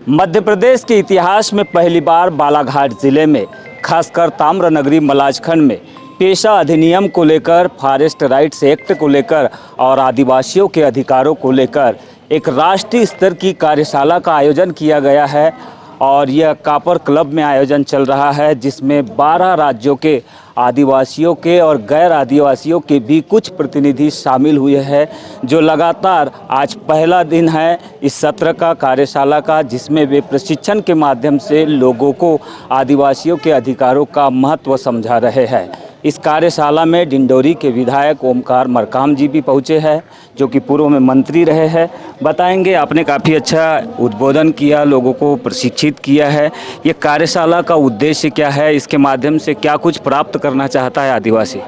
मध्य प्रदेश के इतिहास में पहली बार बालाघाट जिले में खासकर ताम्रनगरी मलाजखंड में पेशा अधिनियम को लेकर, फॉरेस्ट राइट्स एक्ट को लेकर और आदिवासियों के अधिकारों को लेकर एक राष्ट्रीय स्तर की कार्यशाला का आयोजन किया गया है। और यह कापर क्लब में आयोजन चल रहा है, जिसमें 12 राज्यों के आदिवासियों के और गैर आदिवासियों के भी कुछ प्रतिनिधि शामिल हुए हैं। जो लगातार आज पहला दिन है इस सत्र का, कार्यशाला का, जिसमें वे प्रशिक्षण के माध्यम से लोगों को आदिवासियों के अधिकारों का महत्व समझा रहे हैं। इस कार्यशाला में डिंडोरी के विधायक ओमकार मरकाम जी भी पहुंचे हैं, जो कि पूर्व में मंत्री रहे हैं। बताएंगे, आपने काफ़ी अच्छा उद्बोधन किया, लोगों को प्रशिक्षित किया है। ये कार्यशाला का उद्देश्य क्या है, इसके माध्यम से क्या कुछ प्राप्त करना चाहता है आदिवासी?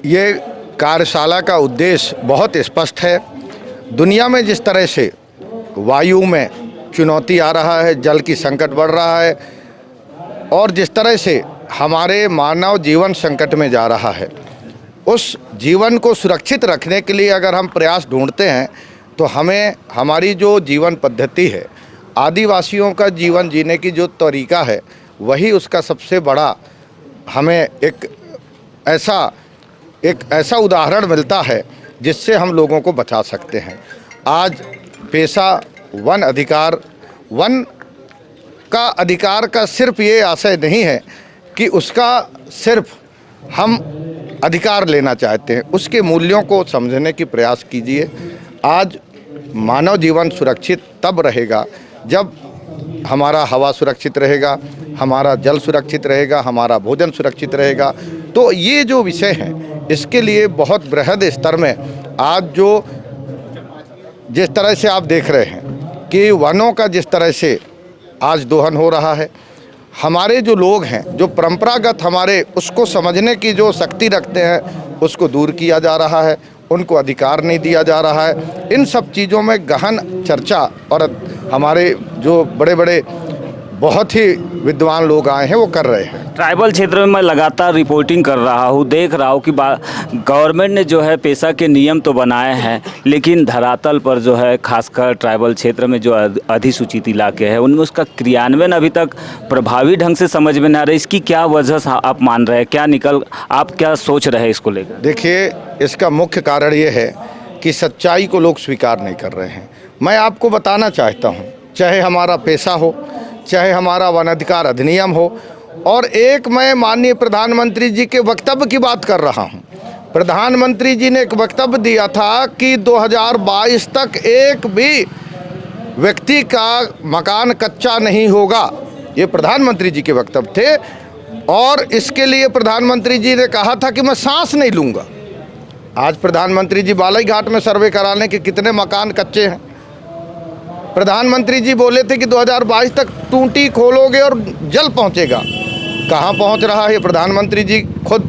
ये कार्यशाला का उद्देश्य बहुत स्पष्ट है। दुनिया में जिस तरह से वायु में चुनौती आ रहा है, जल की संकट बढ़ रहा है और जिस तरह से हमारे मानव जीवन संकट में जा रहा है, उस जीवन को सुरक्षित रखने के लिए अगर हम प्रयास ढूंढते हैं तो हमें हमारी जो जीवन पद्धति है, आदिवासियों का जीवन जीने की जो तरीका है, वही उसका सबसे बड़ा हमें एक ऐसा उदाहरण मिलता है जिससे हम लोगों को बचा सकते हैं। आज पेशा वन का अधिकार का सिर्फ ये आशय नहीं है कि उसका सिर्फ हम अधिकार लेना चाहते हैं, उसके मूल्यों को समझने की प्रयास कीजिए। आज मानव जीवन सुरक्षित तब रहेगा जब हमारा हवा सुरक्षित रहेगा, हमारा जल सुरक्षित रहेगा, हमारा भोजन सुरक्षित रहेगा। तो ये जो विषय है, इसके लिए बहुत बृहद स्तर में आज जिस तरह से आप देख रहे हैं कि वनों का जिस तरह से आज दोहन हो रहा है, हमारे जो लोग हैं, जो परंपरागत हमारे उसको समझने की जो शक्ति रखते हैं, उसको दूर किया जा रहा है, उनको अधिकार नहीं दिया जा रहा है। इन सब चीज़ों में गहन चर्चा और हमारे जो बड़े बड़े बहुत ही विद्वान लोग आए हैं वो कर रहे हैं। ट्राइबल क्षेत्र में मैं लगातार रिपोर्टिंग कर रहा हूँ, देख रहा हूँ कि गवर्नमेंट ने जो है पेशा के नियम तो बनाए हैं, लेकिन धरातल पर जो है खासकर ट्राइबल क्षेत्र में जो अधिसूचित इलाके हैं, उनमें उसका क्रियान्वयन अभी तक प्रभावी ढंग से समझ में नहीं आ रहा है। इसकी क्या वजह आप मान रहे हैं, आप क्या सोच रहे हैं इसको लेकर? देखिए, इसका मुख्य कारण ये है कि सच्चाई को लोग स्वीकार नहीं कर रहे हैं। मैं आपको बताना चाहता हूँ, चाहे हमारा पेशा हो, चाहे हमारा वन अधिकार अधिनियम हो, और एक मैं माननीय प्रधानमंत्री जी के वक्तव्य की बात कर रहा हूं। प्रधानमंत्री जी ने एक वक्तव्य दिया था कि 2022 तक एक भी व्यक्ति का मकान कच्चा नहीं होगा। ये प्रधानमंत्री जी के वक्तव्य थे और इसके लिए प्रधानमंत्री जी ने कहा था कि मैं सांस नहीं लूँगा। आज प्रधानमंत्री जी बालाघाट में सर्वे कराने के कितने मकान कच्चे हैं। प्रधानमंत्री जी बोले थे कि 2022 तक टूटी खोलोगे और जल पहुंचेगा। कहां पहुंच रहा है प्रधानमंत्री जी खुद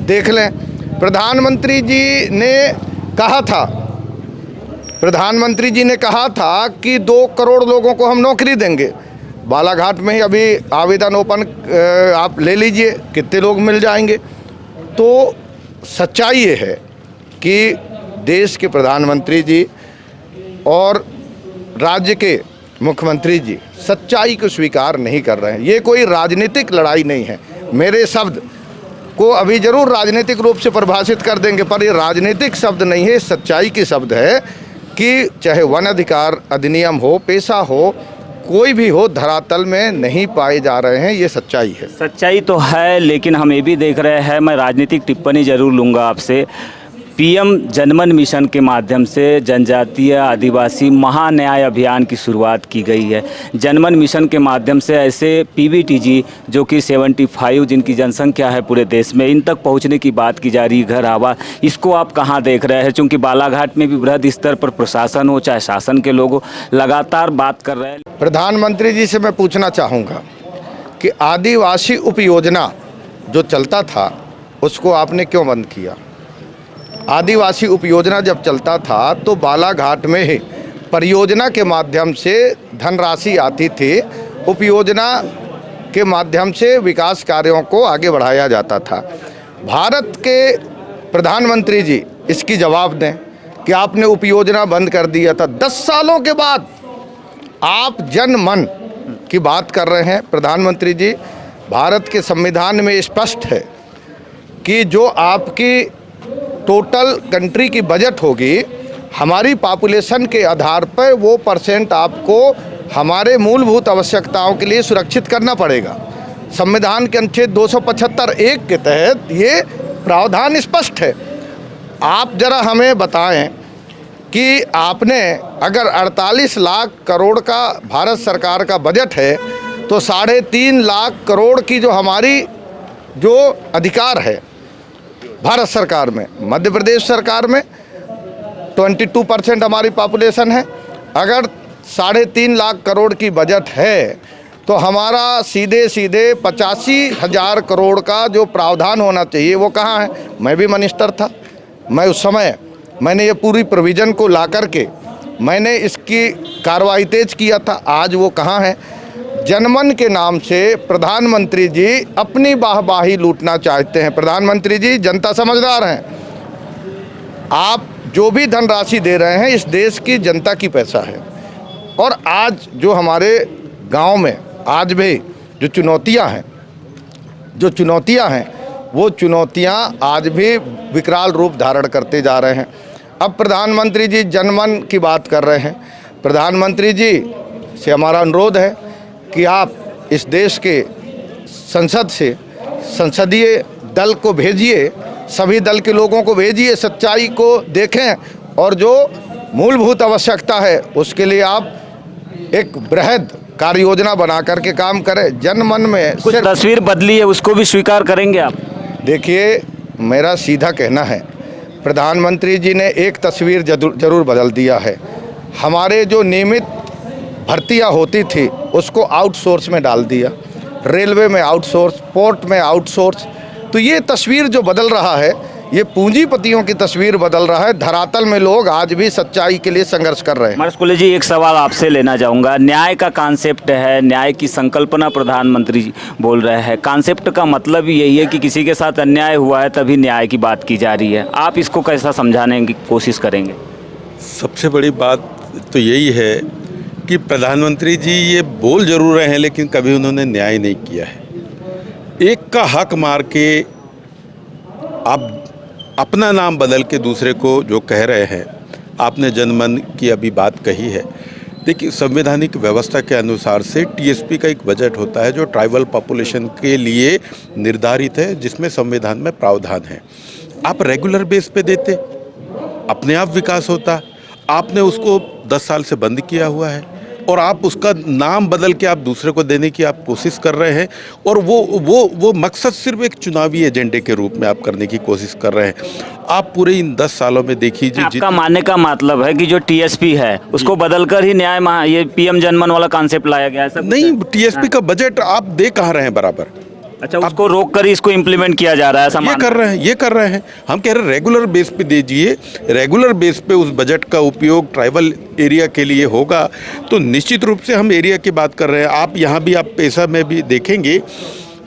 देख लें। प्रधानमंत्री जी ने कहा था कि 2 करोड़ लोगों को हम नौकरी देंगे। बालाघाट में ही अभी आवेदन ओपन आप ले लीजिए, कितने लोग मिल जाएंगे। तो सच्चाई ये है कि देश के प्रधानमंत्री जी और राज्य के मुख्यमंत्री जी सच्चाई को स्वीकार नहीं कर रहे हैं। ये कोई राजनीतिक लड़ाई नहीं है। मेरे शब्द को अभी जरूर राजनीतिक रूप से परिभाषित कर देंगे, पर ये राजनीतिक शब्द नहीं है, सच्चाई के शब्द है कि चाहे वन अधिकार अधिनियम हो, पेशा हो, कोई भी हो, धरातल में नहीं पाए जा रहे हैं। ये सच्चाई है। सच्चाई तो है, लेकिन हम ये भी देख रहे हैं, मैं राजनीतिक टिप्पणी जरूर लूँगा आपसे। पीएम जनमन मिशन के माध्यम से जनजातीय आदिवासी महान्याय अभियान की शुरुआत की गई है। जनमन मिशन के माध्यम से ऐसे पीबीटीजी जो कि 75 जिनकी जनसंख्या है पूरे देश में, इन तक पहुंचने की बात की जा रही है, घर आवास। इसको आप कहां देख रहे हैं? क्योंकि बालाघाट में भी बृहद स्तर पर प्रशासन हो चाहे शासन के लोग हो, लगातार बात कर रहे हैं। प्रधानमंत्री जी से मैं पूछना चाहूँगा कि आदिवासी उपयोजना जो चलता था उसको आपने क्यों बंद किया? आदिवासी उपयोजना जब चलता था तो बालाघाट में ही परियोजना के माध्यम से धनराशि आती थी, उपयोजना के माध्यम से विकास कार्यों को आगे बढ़ाया जाता था। भारत के प्रधानमंत्री जी इसकी जवाब दें कि आपने उपयोजना बंद कर दिया था। 10 सालों के बाद आप जन मन की बात कर रहे हैं। प्रधानमंत्री जी, भारत के संविधान में स्पष्ट है कि जो आपकी टोटल कंट्री की बजट होगी, हमारी पॉपुलेशन के आधार पर वो परसेंट आपको हमारे मूलभूत आवश्यकताओं के लिए सुरक्षित करना पड़ेगा। संविधान के अनुच्छेद 275(1) के तहत ये प्रावधान स्पष्ट है। आप जरा हमें बताएं कि आपने अगर 48 लाख करोड़ का भारत सरकार का बजट है, तो 3.5 लाख करोड़ की जो हमारी जो अधिकार है भारत सरकार में, मध्य प्रदेश सरकार में 22% हमारी पॉपुलेशन है। अगर 3.5 लाख करोड़ की बजट है, तो हमारा सीधे सीधे 85,000 करोड़ का जो प्रावधान होना चाहिए वो कहाँ है? मैं भी मिनिस्टर था, मैं उस समय मैंने ये पूरी प्रोविज़न को ला करके मैंने इसकी कार्रवाई तेज किया था। आज वो कहाँ है? जनमन के नाम से प्रधानमंत्री जी अपनी वाहवाही लूटना चाहते हैं। प्रधानमंत्री जी, जनता समझदार हैं। आप जो भी धनराशि दे रहे हैं, इस देश की जनता की पैसा है। और आज जो हमारे गांव में आज भी जो चुनौतियां हैं वो चुनौतियां आज भी विकराल रूप धारण करते जा रहे हैं। अब प्रधानमंत्री जी जनमन की बात कर रहे हैं। प्रधानमंत्री जी से हमारा अनुरोध है कि आप इस देश के संसद से संसदीय दल को भेजिए, सभी दल के लोगों को भेजिए, सच्चाई को देखें और जो मूलभूत आवश्यकता है उसके लिए आप एक बृहद कार्य योजना बना करके काम करें। जनमन में कुछ तस्वीर बदली है, उसको भी स्वीकार करेंगे आप? देखिए, मेरा सीधा कहना है, प्रधानमंत्री जी ने एक तस्वीर जरूर बदल दिया है। हमारे जो नियमित भर्तियां होती थी उसको आउटसोर्स में डाल दिया, रेलवे में आउटसोर्स, पोर्ट में आउटसोर्स। तो ये तस्वीर जो बदल रहा है, ये पूंजीपतियों की तस्वीर बदल रहा है। धरातल में लोग आज भी सच्चाई के लिए संघर्ष कर रहे हैं। मनोज कोल्हे जी, एक सवाल आपसे लेना चाहूँगा। न्याय का कॉन्सेप्ट है, न्याय की संकल्पना प्रधानमंत्री जी बोल रहे हैं। कॉन्सेप्ट का मतलब ही यही है कि किसी के साथ अन्याय हुआ है तभी न्याय की बात की जा रही है। आप इसको कैसा समझाने की कोशिश करेंगे? सबसे बड़ी बात तो यही है कि प्रधानमंत्री जी ये बोल जरूर रहे हैं, लेकिन कभी उन्होंने न्याय नहीं किया है। एक का हक मार के आप अपना नाम बदल के दूसरे को जो कह रहे हैं, आपने जनमन की अभी बात कही है। देखिए, संवैधानिक व्यवस्था के अनुसार से टीएसपी का एक बजट होता है जो ट्राइबल पॉपुलेशन के लिए निर्धारित है, जिसमें संविधान में प्रावधान है। आप रेगुलर बेस पे देते, अपने आप विकास होता। आपने उसको 10 साल से बंद किया हुआ है और आप उसका नाम बदल के आप दूसरे को देने की आप कोशिश कर रहे हैं। और वो मकसद सिर्फ एक चुनावी एजेंडे के रूप में आप करने की कोशिश कर रहे हैं। आप पूरे इन 10 सालों में देखिए, आपका मानने का मतलब है कि जो टीएसपी है उसको बदलकर ही ये पीएम जनमन वाला कॉन्सेप्ट लाया गया है? सब नहीं, टीएसपी का बजट आप दे कहाँ रहे हैं बराबर? अच्छा, उसको रोक कर इसको इम्प्लीमेंट किया जा रहा है? ये कर रहे हैं। हम कह रहे हैं रेगुलर बेस पे दीजिए। रेगुलर बेस पे उस बजट का उपयोग ट्राइबल एरिया के लिए होगा, तो निश्चित रूप से हम एरिया की बात कर रहे हैं। आप यहाँ भी आप पैसा में भी देखेंगे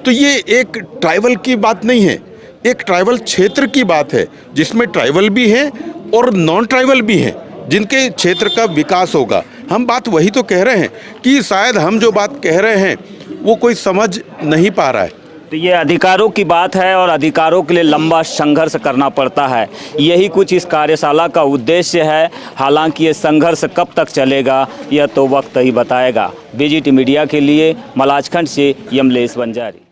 तो ये एक ट्राइबल की बात नहीं है, एक ट्राइबल क्षेत्र की बात है, जिसमें ट्राइबल भी हैं और नॉन ट्राइबल भी हैं, जिनके क्षेत्र का विकास होगा। हम बात वही तो कह रहे हैं कि शायद हम जो बात कह रहे हैं वो कोई समझ नहीं पा रहा है। तो ये अधिकारों की बात है और अधिकारों के लिए लंबा संघर्ष करना पड़ता है, यही कुछ इस कार्यशाला का उद्देश्य है। हालांकि ये संघर्ष कब तक चलेगा यह तो वक्त ही बताएगा। बीजीटी मीडिया के लिए मलाजखंड से यमलेश बंजारी।